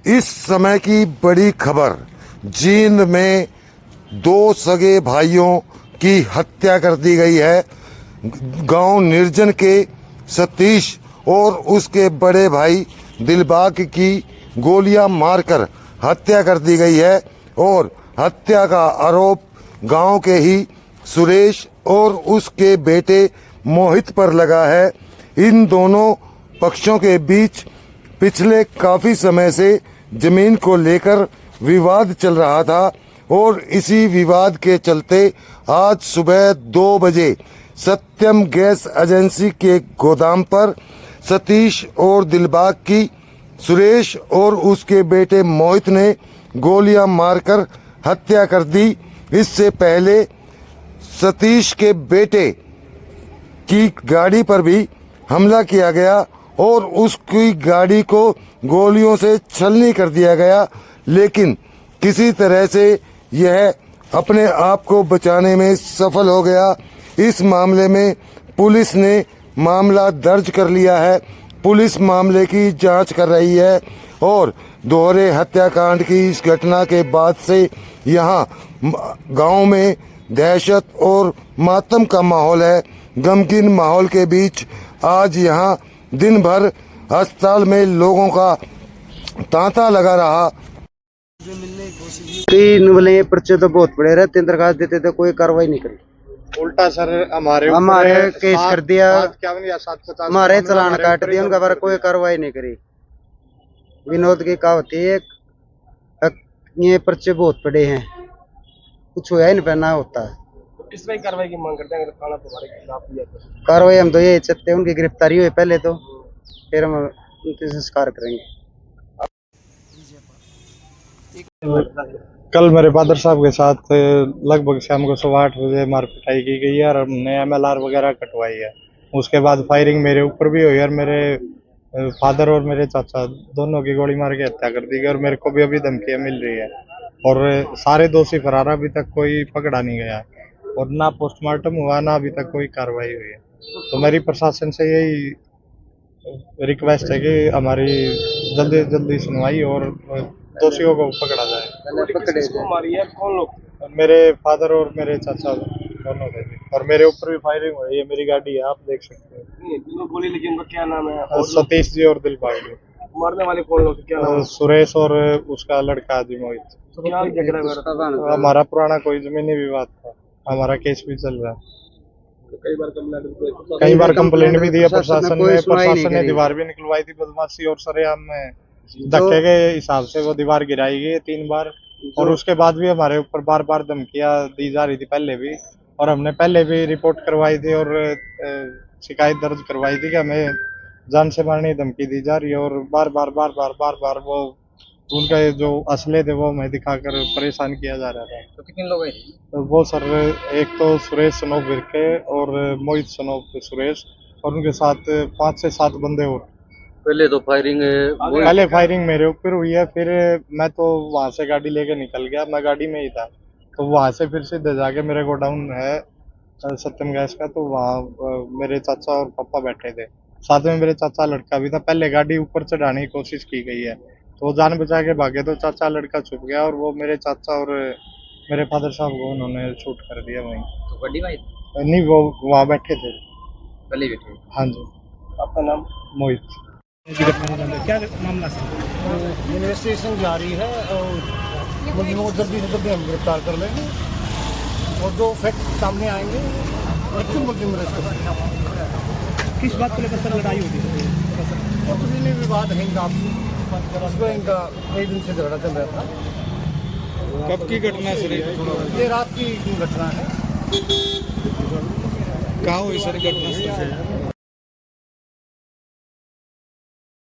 इस समय की बड़ी खबर, जींद में दो सगे भाइयों की हत्या कर दी गई है। गांव निर्जन के सतीश और उसके बड़े भाई दिलबाग की गोलियां मारकर हत्या कर दी गई है और हत्या का आरोप गांव के ही सुरेश और उसके बेटे मोहित पर लगा है। इन दोनों पक्षों के बीच पिछले काफी समय से जमीन को लेकर विवाद चल रहा था और इसी विवाद के चलते आज सुबह 2 बजे सत्यम गैस एजेंसी के गोदाम पर सतीश और दिलबाग की सुरेश और उसके बेटे मोहित ने गोलियां मारकर हत्या कर दी। इससे पहले सतीश के बेटे की गाड़ी पर भी हमला किया गया और उसकी गाड़ी को गोलियों से छलनी कर दिया गया, लेकिन किसी तरह से यह अपने आप को बचाने में सफल हो गया। इस मामले में पुलिस ने मामला दर्ज कर लिया है। पुलिस मामले की जांच कर रही है और दोहरे हत्याकांड की इस घटना के बाद से यहां गांव में दहशत और मातम का माहौल है। गमगीन माहौल के बीच आज यहां दिन भर अस्पताल में लोगों का तांता लगा रहा। तीन बोले पर्चे तो बहुत बड़े रहते, दरखास्त देते थे, कोई कार्रवाई नहीं करी। उल्टा सर हमारे केस कर दिया, 750 हमारे चालान काट दिया, उनका पर कोई कार्रवाई नहीं करी। विनोद की कहावत है, ये पर्चे बहुत बड़े हैं, कुछ होया ही नहीं पहना होता है। इसमें कार्रवाई की मांग करते हैं। अगर थाना तुम्हारे खिलाफ लिया तो कार्रवाई हम तो यही चाहते हैं, उनकी गिरफ्तारी हुई पहले तो फिर हम उनके संस्कार करेंगे। कल मेरे फादर साहब के साथ लगभग शाम को 8:15 बजे मार पिटाई की गई है और हमने MLR वगैरह कटवाई है। उसके बाद फायरिंग मेरे ऊपर भी हुई और मेरे फादर और मेरे चाचा दोनों की गोली मार के हत्या कर दी गई और मेरे को भी अभी धमकियां मिल रही है और सारे दोषी फरार, अभी तक कोई पकड़ा नहीं गया और ना पोस्टमार्टम हुआ, ना अभी तक कोई कार्रवाई हुई है। तो मेरी प्रशासन से यही रिक्वेस्ट है कि हमारी जल्दी से जल्दी सुनवाई और दोषियों को पकड़ा जाए। मारी है कौन लोग? मेरे फादर और मेरे चाचा दोनों थे और मेरे ऊपर भी फायरिंग हुई है। मेरी गाड़ी है, आप देख सकते हैं। गोली लेकिन उनका क्या नाम है? सतीश जी और दिलबाग जी। मारने वाले कौन लोग? क्या नाम? सुरेश और उसका लड़का जी मोहित। तो क्या झगड़ा? हमारा पुराना कोई जमीनी विवाद था, हमारा केस भी चल रहा है। कई बार कंप्लेंट भी दिया प्रशासन ने दीवार भी निकलवाई थी बदमाशी और सरेआम में धक्के के हिसाब से वो दीवार गिराई गई 3 बार और उसके बाद भी हमारे ऊपर बार बार धमकियां दी जा रही थी पहले भी, और हमने पहले भी रिपोर्ट करवाई थी और शिकायत दर्ज करवाई थी कि हमें जान से मारने की धमकी दी जा रही है और बार बार वो उनका जो असले थे वो हमें दिखाकर परेशान किया जा रहा था। तो कितने लोग हैं? तो वो सर, एक तो सुरेश सनोफ बिरके और मोहित सनोफ सुरेश और उनके साथ 5 से 7 बंदे और। पहले फायरिंग मेरे ऊपर हुई है, फिर मैं तो वहां से गाड़ी लेके निकल गया, मैं गाड़ी में ही था, तो वहां से फिर सीधे जाके मेरे गोडाउन है सत्यम गैस का, तो वहाँ मेरे चाचा और पापा बैठे थे, साथ में मेरे चाचा लड़का भी था। पहले गाड़ी ऊपर चढ़ाने की कोशिश की गई है तो वो जान बचा के भागे, तो चाचा लड़का छुप गया और वो मेरे चाचा और मेरे फादर साहब को उन्होंने शूट कर दिया वहीं। तो गाड़ी में नहीं, वो वहाँ बैठे थे, पहले बैठे। हाँ जी। आपका नाम? मोहित। क्या मामला है? इन्वेस्टिगेशन जारी है और मुलजिमों को जल्दी से जल्दी हम गिरफ्तार कर लेंगे और जो फैक्ट सामने आएंगे अच्छे मुलजिम अरेस्ट करेंगे। किस बात को लेकर सर लड़ाई होती है? और जमीनी विवाद है इनका आपसी, उसमें इनका कई दिन से झगड़ा चल रहा था। कब की घटना सर? ये रात की घटना है। कहाँ हुई सर घटना?